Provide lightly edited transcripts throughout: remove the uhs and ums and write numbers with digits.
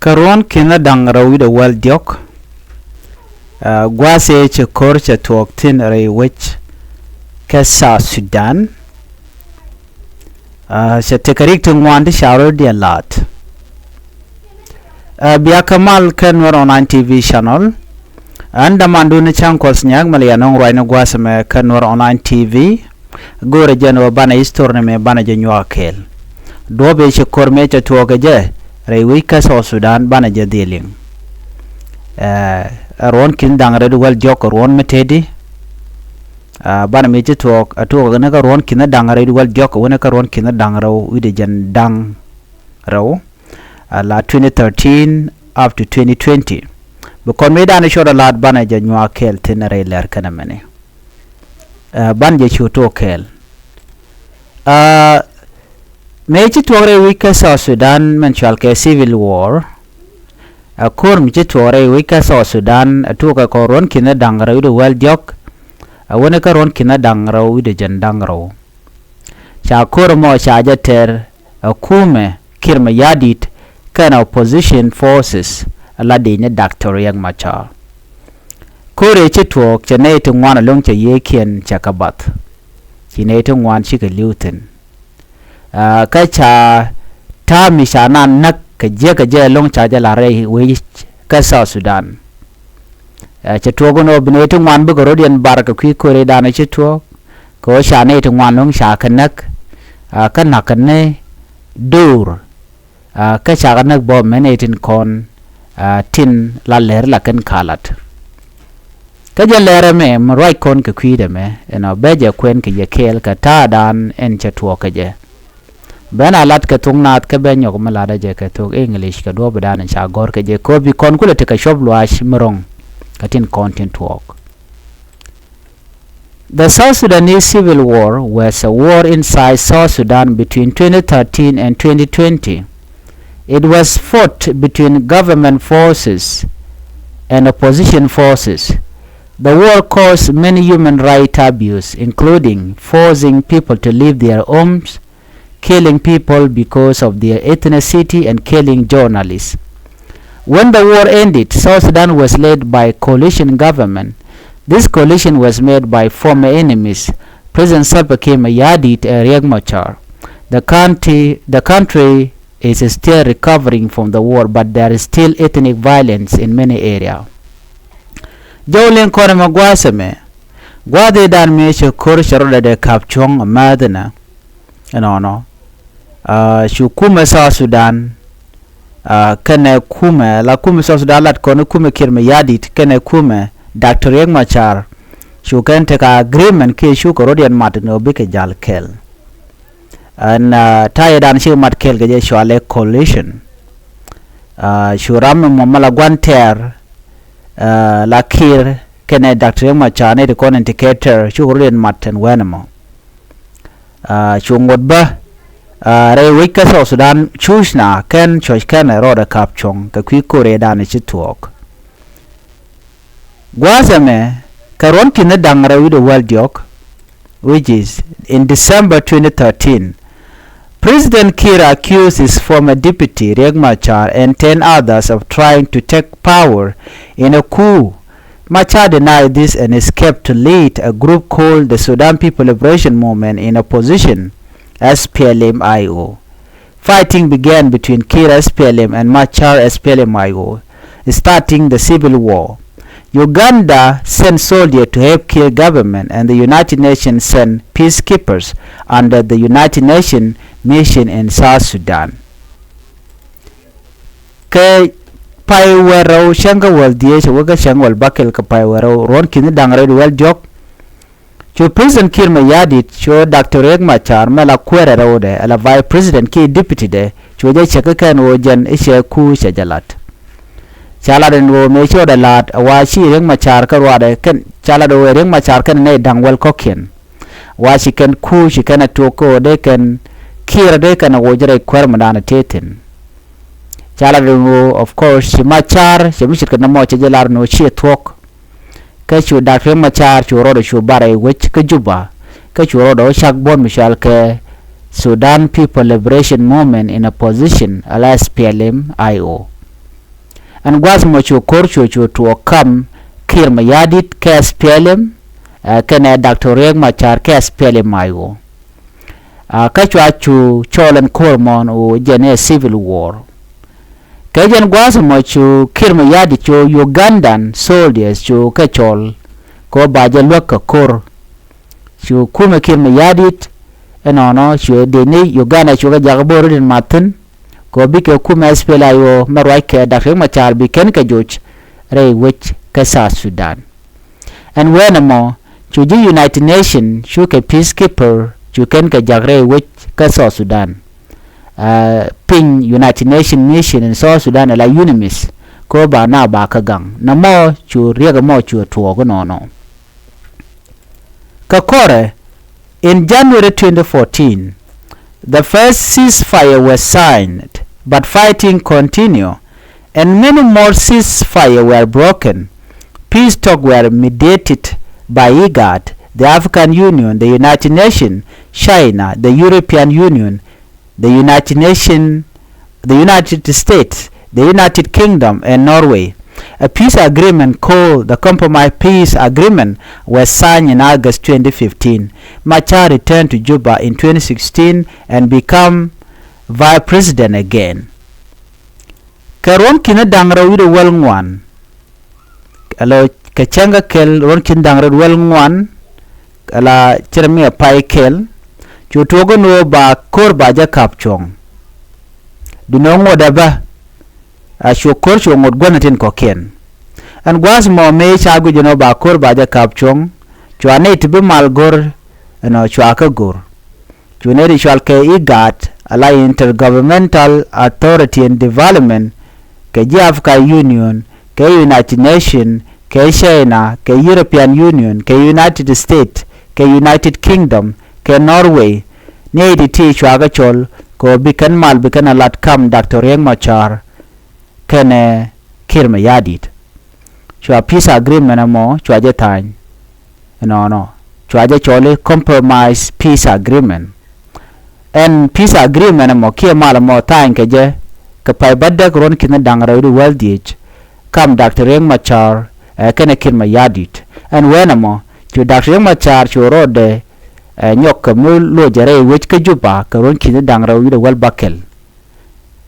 Karon kina dangrawi da wal diok gwase che kor che tuɔɔk tin ray wich kesa Sudan che tekarik tungwan di shawro di lat biya kamal ken Nuer online TV channel anda mandu ni chankos nyag malia nong roi na gwase me ken Nuer online TV gore jeno bana histor ne me bana je nywa kel dobe che kor me che tuɔɔk je ray wich kesa Sudan bana je dealing ron kin dangre du wal jok ron metedi bana me je tuɔɔk atuɔɔk ne ka ron kin dangre du wal jok wona ka ron kin dangro wi de jan dang raw la 2013 up to 2020 bukon me dana shoda lat bana je nywa kel tinare ler kana mene ban je chuto kel me je tuɔɔre wi ka Sudan menchal ke civil war akur mi je tuɔɔre wi ka Sudan atuka ko ron kin dangre du wal jok wona ka ron kin dangro wi de jan dangro cha kur mo cha jater akume kirma yadit kana opposition forces ala de ne doctor yang macha kore che tuɔɔk che ne tu ngwana long che yekien chakabat kine tu ngwan chi ke liuten ka cha ta mi shana nak ke je long cha jala re wi ka Sudan che tuɔɔk no bine tu ngwan bu gorodian bar ka kwi kore dana che tuɔɔk ko sha ne tu ngwan long sha kanak kanak ne dur ka cha kanak bo menetin kon tin la ler la kan kalat ka je lere me mroi kon ke kwide me eno beje kwen ke je kel ka ta dan en che tuɔɔk je bana lat ka tungnat ka benyo ko malada je ka tuk English ka do badan cha gor ke je ko bi kon kule te ka shob luash mrong ka tin content tuɔɔk. The South Sudanese Civil War was a war inside South Sudan between 2013 and 2020. It was fought between government forces and opposition forces. The war caused many human rights abuse, including forcing people to leave their homes, killing people because of their ethnicity, and killing journalists. When the war ended, South Sudan was led by a coalition government. This coalition was made by former enemies, President Salva Kiir Mayardit and Riek Machar. The country is still recovering from the war, but there is still ethnic violence in many areas. Jowlen kore magwaseme gwade dan me che kor sharoda de kapchong madana no shukuma South Sudan kane kuma la kuma South Sudan lat kono kuma kirme yadit kane kuma Dr. Riek Machar shukan te ka agreement ke shukorodian matno bike jal kel and taye dan shi mat kel ge shwale coalition shuram momala gwanter la Kiir kene Dr. Riek Machar ne kon indicator shukorodian maten wenamo shungodba re wika South Sudan chushna ken choch ken roda kapchong ka kwi kore dan chi tuɔɔk gwasame karon kin dangra wi the world diok, which is in December 2013. President Kiir accused his former deputy Riek Machar and 10 others of trying to take power in a coup. Machar denied this and escaped to lead a group called the Sudan People Liberation Movement in opposition, SPLM-IO. Fighting began between Kiir SPLM and Machar SPLM-IO, starting the civil war. Uganda sent soldiers to help Kiir government, and the United Nations sent peacekeepers under the United Nations mission in South Sudan. Ke paiwero shanga wal die waga shanga wal bakel ka paiwero ron kin dangre wal jok cho President Kiir Mayardit cho Dr. Riek Machar mala kwere rode ala vice president ki deputy de cho je cheka kan wojan ishe ku shajalat chala den wo me cho da lat wa shi Riek Machar ka wade ken chala do Riek Machar kan ne dangwal kokien wa shi kan ku shi kana toko de kan Kiir de kan wojere kwer madana teten chala den wo of course shi Machar shi mishir kan mo che jelar no shi tuɔɔk ka chu Dr. Machar chu rodo chu bare wich ka juba ka chu rodo shak bon mishal ke Sudan People Liberation Movement in opposition ala SPLM-IO. and was mo chu kor chu to kam kir mayadit ke SPLM kene Dr. Riek Machar ke SPLM mayo ka chu cholen kormon o jene civil war kajan was mo chu kir mayadit chu Ugandan soldiers chu ka chol ko baje lokka kor chu kuma kir mayadit enono chu deni Uganda chu ga jagbor din matun ko bi ke kuma SPLM marwai ke Dr. Machar bi ken ka joch rei wich ka South Sudan and when mo chu ji United Nation chu ke peacekeeper chu ken ka jagre wich ka South Sudan ping United Nation mission in South Sudan la UNMISS ko ba na ba ka gang na mo chu riega mo chu tuo ko no ka kore in January 2014 the first ceasefire was signed but fighting continued and many more ceasefire were broken. Peace talks were mediated by IGAD, the African Union, the United Nations, China, the European Union, the United Nations, the United States, the United Kingdom, and Norway. A peace agreement called the Compromise Peace Agreement was signed in August 2015. Machar returned to Juba in 2016 and became vice president again. Karon kina dangra wido wel ngwan alo kachanga kel ron kin dangra wel ngwan ala chermi pai kel chutogo no ba kor ba ja kapchong dinongo daba a shokor shongod gonatin koken an gwas mo me chagu jino ba kor ba ja kapchong chwane tibe malgor no chwaka gor chuneri chalke IGAD ala Intergovernmental Authority and Development ke African Union, ke United Nations, ke China, ke European Union, ke United States, ke United Kingdom, ke Norway, ne di ti chwaga chol ko bikan mal bikan alat kam Dr. Riek Machar kene kir mayadit. Chwa peace agreement mo chwa je tany. No. Chwa je chole compromise peace agreement. And peace agreement mo kia mal mo tany ke je kapai badak ron kina dangra widu waldich kam Dr. Riek Machar kene kir mayadit and wenamo chu Dr. Riek Machar chu rode nyok mu lo jare wich ka Juba ka ron kina dangra widu wal bakel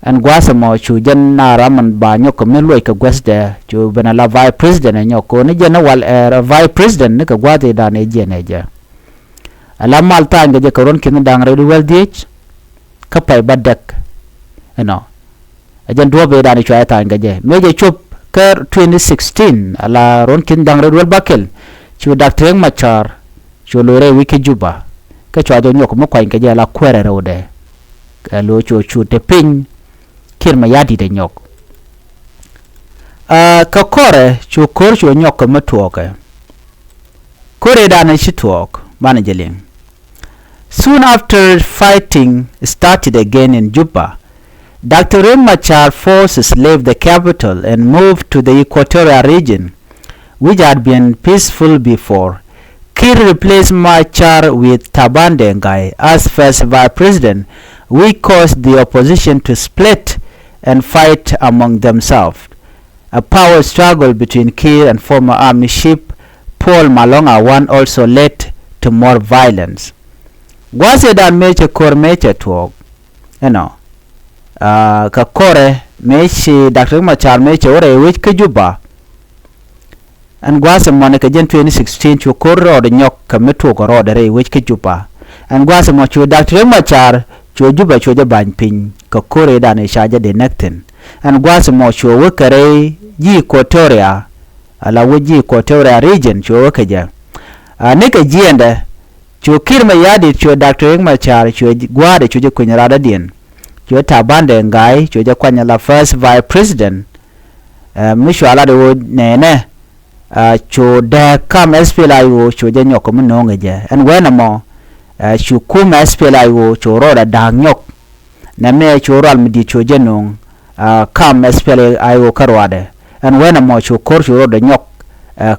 and gwasamo chu jan na raman ba nyok mu lo ka gwasde chu benala vice president nyok ni jana wal vice president ne ka gwade da ne jeneja ala malta ngaje ka ron kina dangra widu waldich kapai badak no ajan dua beda ni chaya tanga je meje chop ker 2016 ala ron kin dang redwel bakel chu Dr. Riek Machar chu lore wiki Juba ka chwa jo nyok mo kwa nge je ala kwere rode lo chu te pin kir mayadi de nyok ka kore chu kor chu nyok mo tuoke kore da na shi tuok bana jeleng soon after fighting started again in Juba, Dr. Riek Machar forces left the capital and moved to the Equatorial region, which had been peaceful before. Kir replaced Machar with Taban Dengai as first vice president, which caused the opposition to split and fight among themselves. A power struggle between Kir and former army chief Paul Malonga one also led to more violence. Was it a major core major talk? Ka kore mechi Dr. Machar mechi ore which ka Juba and gwasa mo ka jen 2016 chu korro de nyok ka metu ko ro de which ka Juba and gwasa mo chu Dr. Machar chu Juba chu je ban pin ka kore da ne shaje de nekten and gwasa mo chu wekare ji Equatoria ala wuji Equatoria region chu wekaja ne ka jiende chu kir mayadi chu Dr. Machar chu gwade chu je kunyara dien chu tabande ngai chu je kwanya la first vice president mishwala de nene chu de kam SPLIO chu je nyok mu no ngeje en wena mo chu kum SPLIO chu ro da dang nyok na me chu ral midi chu je no kam SPLIO karwade en wena mo chu kor chu ro da nyok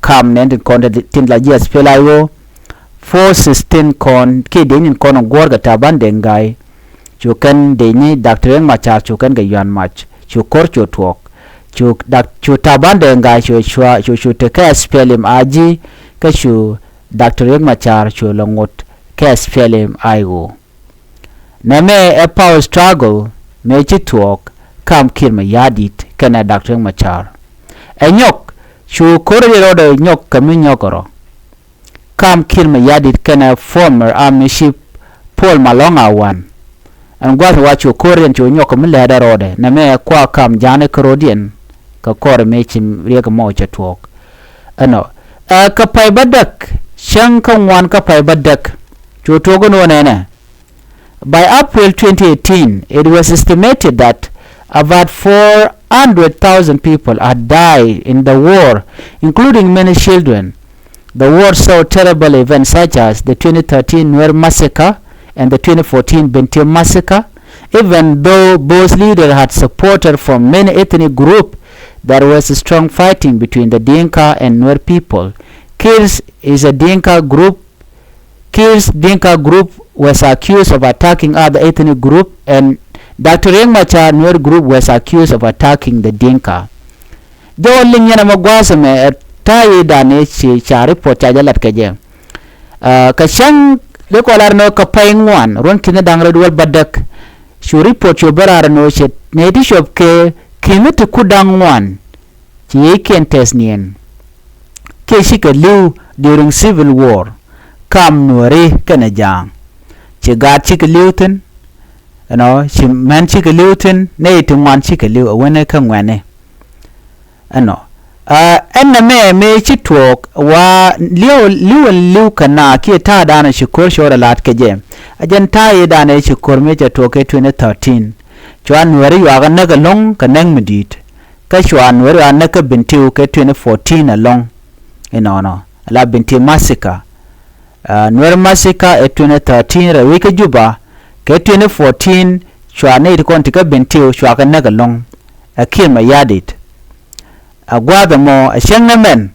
kam nende konde tin la je SPLIO forces tin kon ke denin kon gorga tabande ngai chu kan deni Dr. Machar chu kan ga yan match chu kor chu tuok chu tabande nga chu te ka SPLM aji ka chu Dr. Riek Machar chu longot ka SPLM aigo na me a power struggle me chi tuɔɔk kam kir ma yadit kana Dr. Riek Machar enyok chu korre rodo nyok kami nyokoro kam kir ma yadit kana former army chief Paul Malonga wan an gwath wachu korren chu nyok mi leda rode na me kwa kam jane krodien ka kor me chim riek mo cha tuɔɔk ano ka pai badak shang kan wan ka pai badak chu togo no nene. By April 2018 it was estimated that about 400,000 people had died in the war, including many children. The war saw terrible events such as the 2013 Nuer massacre and the 2014 Bentiu massacre. Even though both leaders had support from many ethnic groups, there was a strong fighting between the Dinka and Nuer people. Kills Dinka group was accused of attacking other ethnic group, and Dr. Riek Machar Nuer group was accused of attacking the Dinka. Jawalin yana magwasa me tayi dane cha report cha jalat kaje. Kashang le kolar no kapayngwan ron kina dangre dual badak shu report yo barar no chet ne di shop ke kimete kudangwan chi yeken tesnien ke shika liu during civil war kam nuare kana jang chi gat chika liuten ano chi man chika liuten ne tungwan chika liu awene kangwane ano enna me chi tuɔɔk wa liu kana ki ta dana shikor shora lat keje ajen ta yi dana shikor me cha tuɔɔk 2013 chwan wari wa ga naga long kanang medit ka chwan wari wa naka bintiu ke 2014 along no la binti massacre Nuer massacre 2013 ra wika juba ke 2014 chwan ne kon tika bintiu chwa ka naga long akim ma yadit agwada mo ashang men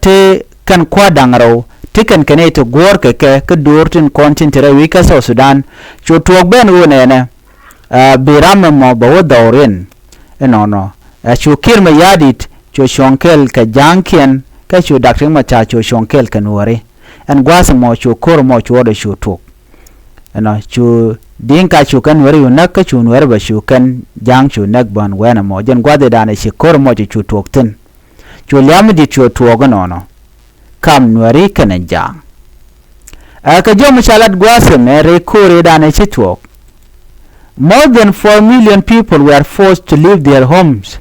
te kan kwadangro tikan kane to gor ke dortin content ra wika South Sudan cho tuɔɔk ben wonene biram mo bawo dawren no cho kir ma yadit cho shonkel ka jankien ka cho Dr. Machar cho shonkel ka nuare an gwasa mo cho kor mo cho do cho tok no cho Dinka cho kan wari unak ka cho nuare ba cho kan jang cho nak ban wena mo jen gwade dane shi kor mo cho tok tin cho liam di cho tuɔɔk no kam nuare kana jang ka jo mishalat gwasa me re kore dane shi tuɔɔk. More than 4 million people were forced to leave their homes.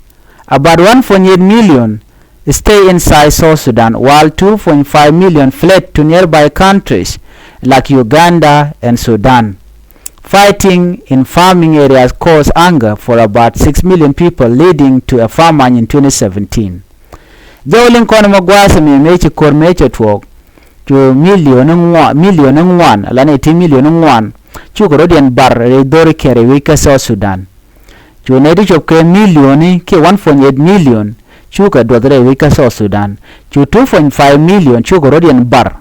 About 1.8 million stay inside South Sudan, while 2.5 million fled to nearby countries like Uganda and Sudan. Fighting in farming areas caused anger for about 6 million people, leading to a famine in 2017. Jawlin kono magwasa me mechi kor mechi tuɔɔk to million ngwan alane 10 million ngwan chuko rodian bar re dori kere wika South Sudan chu nedi chop ke millioni ke 1.8 million chuka dodre wika South Sudan chu 2.5 million chuko rodian bar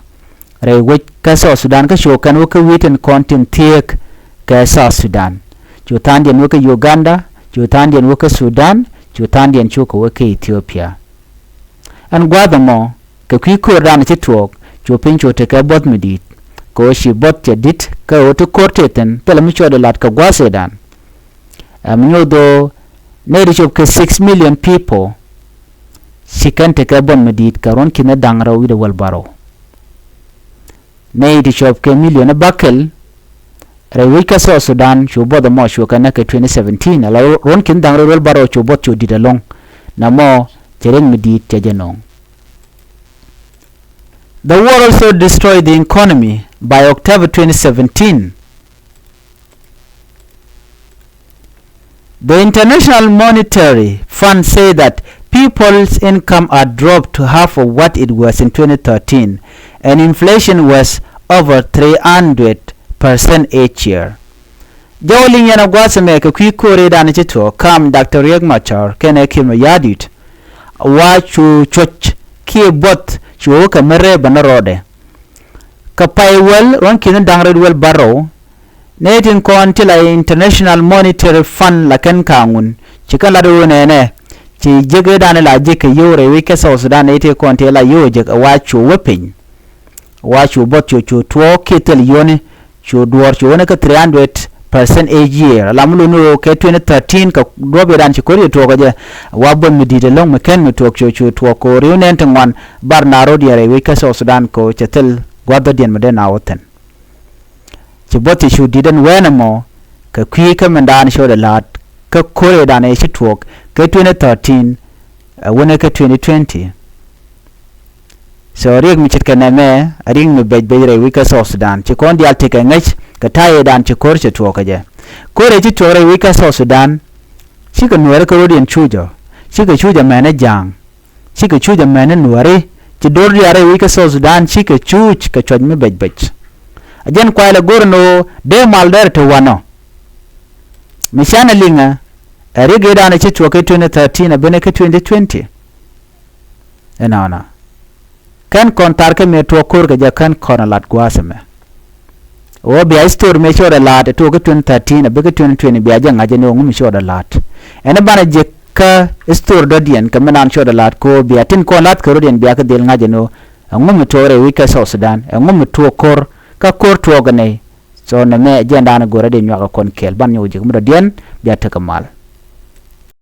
re wika South Sudan ka shokan wika witen content thiek ke South Sudan chu tandien wika Uganda chu tandien wika Sudan chu tandien chuko wika Ethiopia an gwadamo ke kwiko ran chi tuɔɔk chu pincho te ke bot medit ko shi bot che dit ka oto korteten pelami chodo lat ka gwasedan amnyodo ne ri chop ke 6 million people shikante ka bon medit ka ron kina dangra wi de wal baro ne ri chop ke million bakel re wi ka South Sudan chu bodo mo chu kana ke 2017 ala ron kin dangra wal baro chu bot chu didalong na mo tereng medit tejenong. The war also destroyed the economy. By October 2017, the International Monetary Fund said that people's income had dropped to half of what it was in 2013, and inflation was over 300% each year. Jawlin yana gwasa me ka kwikore da na chito kam Dr. Riek Machar kene kima yadit wa chu choch ki bot chu ka mere banarode ka paywell ron kin dangred wel baro netin ko until International Monetary Fund la kan kangun chika la do ne chi jege dan la je ke yore wi ke so Sudan ite konte la yo je wa chu wepin wa chu bot chu tuɔɔk ketel yone chu duor chu ne ka 300% a year lamulu no ke 2013 ka dobe dan chi kori to je wa bon mi dide long meken mi to chu tuɔɔk ko riunen tangwan bar naro diare wi ke so Sudan ko chetel gwado dien mede na woten chi bot chu diden wenamo ka kwi ka mandan show the lat ka kore dan e chi tuɔɔk ke 2013 wone ke 2020 so riek mi chit kana me ring mi bej bej re wi ka so Sudan chi kon dial tike ngach ka taye dan chi kor chi tuɔɔk je kore chi tuɔɔk re wi ka so Sudan chi ka Nuer ka rodien chujo chi ka chujo mene jang chi ka chujo mene Nuer chi dor diare wi ka so Sudan chi ka chuj ka choj mi bej bej ajen kwala gorno de mal der to wano mi shana linga rige dan chi tuɔɔk 2013 abene ka 2020 enana kan kontar ke me to kor ga kan konalat gwasame o bi store me shora lat to ga 2013 be ga 2020 bi aja ngaje no ngum shora lat ene bana je ka store do dien ka menan shora lat ko bi atin ko lat ko dien bi aka del ngaje no ngum to re wi ka so Sudan ngum to kor ka kor to ga ne so na me je ndan gore de nyaga kon kel ban nyoje ngum do dien bi ataka mal